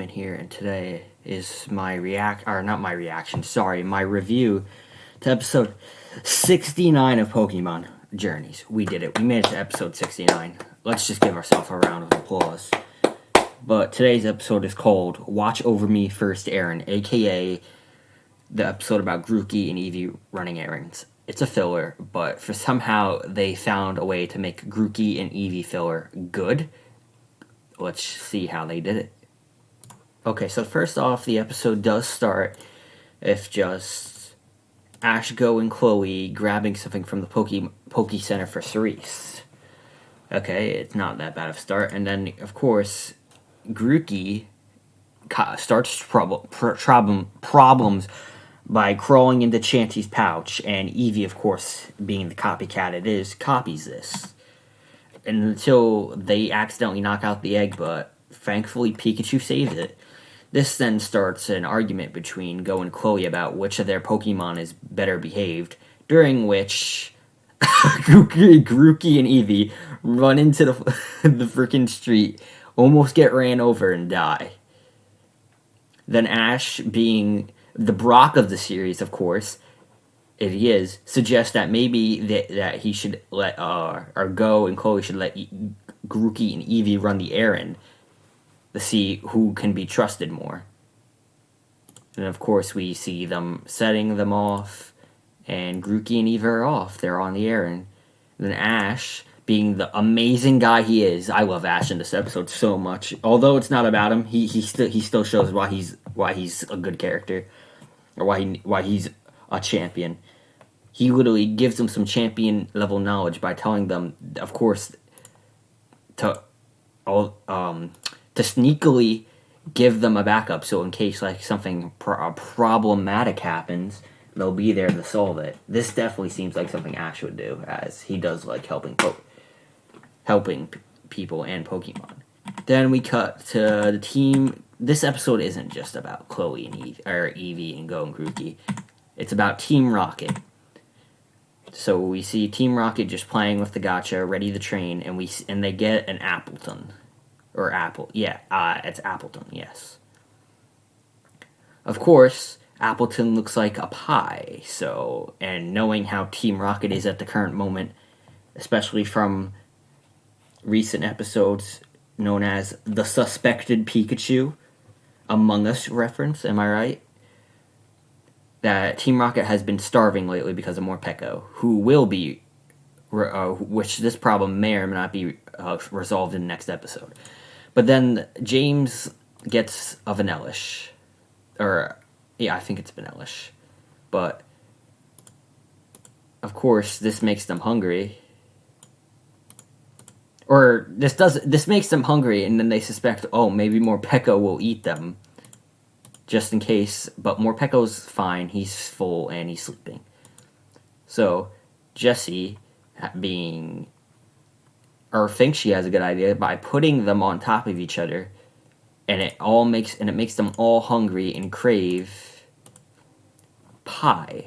Ryan here, and today is my my review to episode 69 of Pokemon Journeys. We did it. We made it to episode 69. Let's just give ourselves a round of applause. But today's episode is called Watch Over Me First Errand, aka the episode about Grookey and Eevee running errands. It's a filler, but for somehow they found a way to make Grookey and Eevee filler good. Let's see how they did it. Okay, so first off, the episode does start if just Ash, Go, and Chloe grabbing something from the Poke Center for Cerise. Okay, it's not that bad of a start. And then, of course, Grookey starts problems by crawling into Chansey's pouch, and Eevee, of course, being the copycat it is, copies this. And until they accidentally knock out the egg, but thankfully Pikachu saves it. This then starts an argument between Go and Chloe about which of their Pokemon is better behaved, during which Grookey and Eevee run into the freaking street, almost get ran over, and die. Then Ash, being the Brock of the series, of course, if he is, suggests that maybe that he should let, or Go and Chloe should let Grookey and Eevee run the errand to see who can be trusted more. And of course we see them setting them off, and Grookey and Eevee are off. They're on the errand. And then Ash, being the amazing guy he is, I love Ash in this episode so much. Although it's not about him, he still shows why he's a good character, or why he's a champion. He literally gives them some champion level knowledge by telling them, of course, to sneakily give them a backup, so in case like something problematic happens, they'll be there to solve it. This definitely seems like something Ash would do, as he does like helping people and Pokemon. Then we cut to the team. This episode isn't just about Chloe and Eevee and Go and Grookey. It's about Team Rocket. So we see Team Rocket just playing with the gacha, ready to train, and they get an Appleton. Or Apple. Yeah, it's Appleton, yes. Of course, Appleton looks like a pie, so, and knowing how Team Rocket is at the current moment, especially from recent episodes known as the Suspected Pikachu, Among Us reference, am I right? That Team Rocket has been starving lately because of Morpeko, who will be, which this problem may or may not be resolved in the next episode. But then James gets a Vanillish. I think it's Vanillish. But, of course, this makes them hungry. Or, this makes them hungry, and then they suspect, oh, maybe Morpeko will eat them. Just in case. But Morpeko's fine, he's full, and he's sleeping. So, Jessie, thinks she has a good idea by putting them on top of each other, and it makes them all hungry and crave pie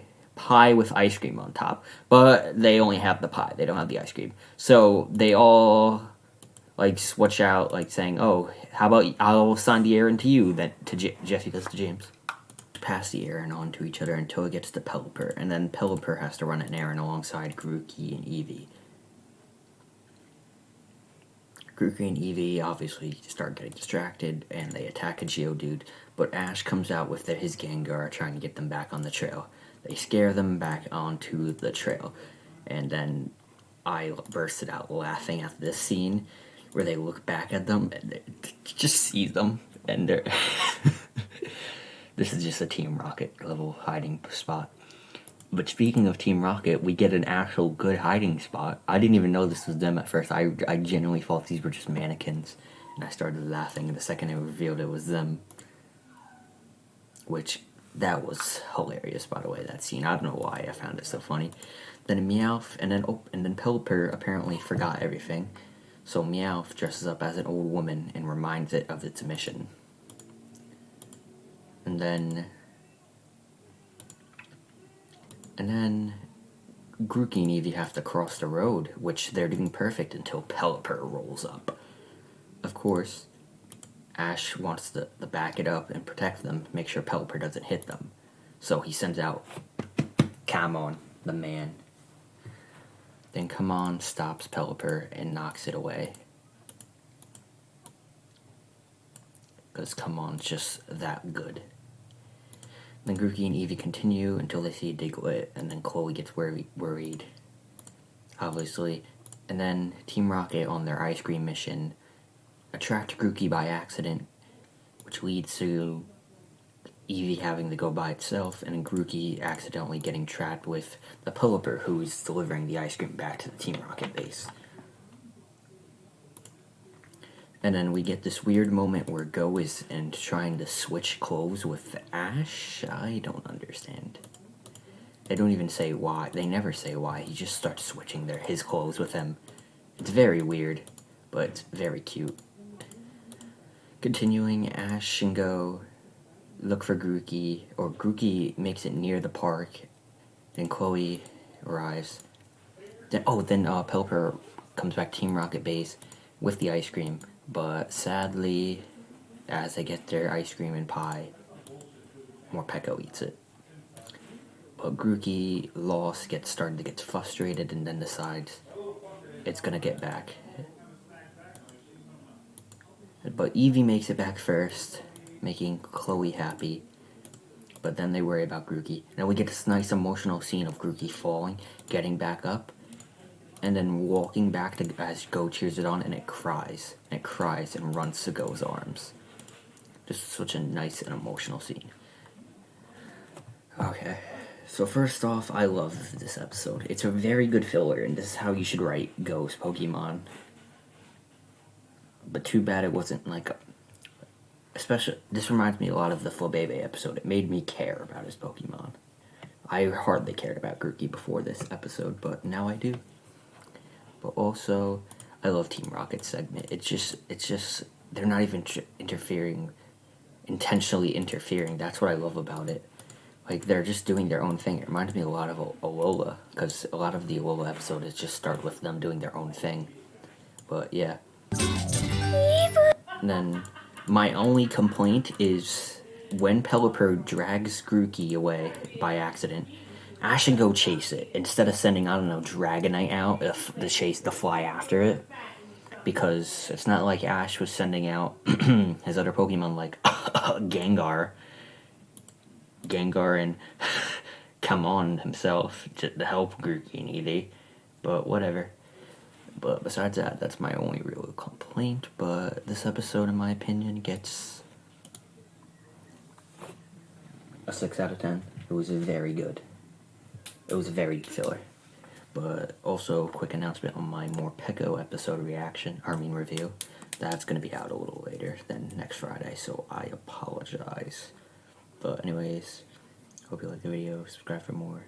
with ice cream on top. But they only have the pie; they don't have the ice cream. So they all like switch out, like saying, "Oh, how about I'll assign the errand to you?" Then Jessie goes to James. Pass the errand on to each other until it gets to Pelipper, and then Pelipper has to run an errand alongside Grookey and Eevee. Grookey and Eevee obviously start getting distracted, and they attack a Geodude, but Ash comes out with his Gengar trying to get them back on the trail. They scare them back onto the trail, and then I bursted out laughing at this scene where they look back at them and they just see them, and they're... This is just a Team Rocket level hiding spot. But speaking of Team Rocket, we get an actual good hiding spot. I didn't even know this was them at first. I genuinely thought these were just mannequins. And I started laughing the second it revealed it was them. Which, that was hilarious, by the way, that scene. I don't know why I found it so funny. Then Meowth, and then Pelipper apparently forgot everything. So Meowth dresses up as an old woman and reminds it of its mission. And then Grookey and Eevee have to cross the road, which they're doing perfect until Pelipper rolls up. Of course, Ash wants to back it up and protect them, make sure Pelipper doesn't hit them. So he sends out Camon, the man. Then Camon stops Pelipper and knocks it away. Because Camon's just that good. Then Grookey and Eevee continue until they see Diglett, and then Chloe gets worried, obviously. And then Team Rocket on their ice cream mission attract Grookey by accident, which leads to Eevee having to go by itself, and Grookey accidentally getting trapped with the Pelipper, who is delivering the ice cream back to the Team Rocket base. And then we get this weird moment where Go is and trying to switch clothes with Ash. I don't understand. They don't even say why. They never say why. He just starts switching his clothes with him. It's very weird, but it's very cute. Continuing, Ash and Go look for Grookey, or Grookey makes it near the park. Then Chloe arrives. Then Pelipper comes back to Team Rocket base with the ice cream. But sadly, as they get their ice cream and pie, Morpeko eats it. But Grookey gets frustrated, and then decides it's gonna get back. But Eevee makes it back first, making Chloe happy. But then they worry about Grookey. Now we get this nice emotional scene of Grookey falling, getting back up, and then walking back as Go cheers it on, and it cries. And it cries and runs to Go's arms. Just such a nice and emotional scene. Okay, so first off, I love this episode. It's a very good filler, and this is how you should write Go's Pokemon. But too bad it wasn't especially, this reminds me a lot of the Flabebe episode. It made me care about his Pokemon. I hardly cared about Grookey before this episode, but now I do. But also, I love Team Rocket's segment. It's just, they're not even intentionally interfering. That's what I love about it. They're just doing their own thing. It reminds me a lot of Alola, because a lot of the Alola episodes just start with them doing their own thing. But yeah. And then, my only complaint is when Pelipper drags Grookey away by accident, Ash and Go chase it instead of sending, I don't know, Dragonite out to fly after it. Because it's not like Ash was sending out his other Pokemon like Gengar and Camon himself to help Grookey and Eevee. But whatever. But besides that, that's my only real complaint. But this episode, in my opinion, gets a 6 out of 10. It was very good. It was a very good filler. But also, quick announcement on my Morpeko episode review. That's going to be out a little later than next Friday, so I apologize. But anyways, hope you like the video. Subscribe for more.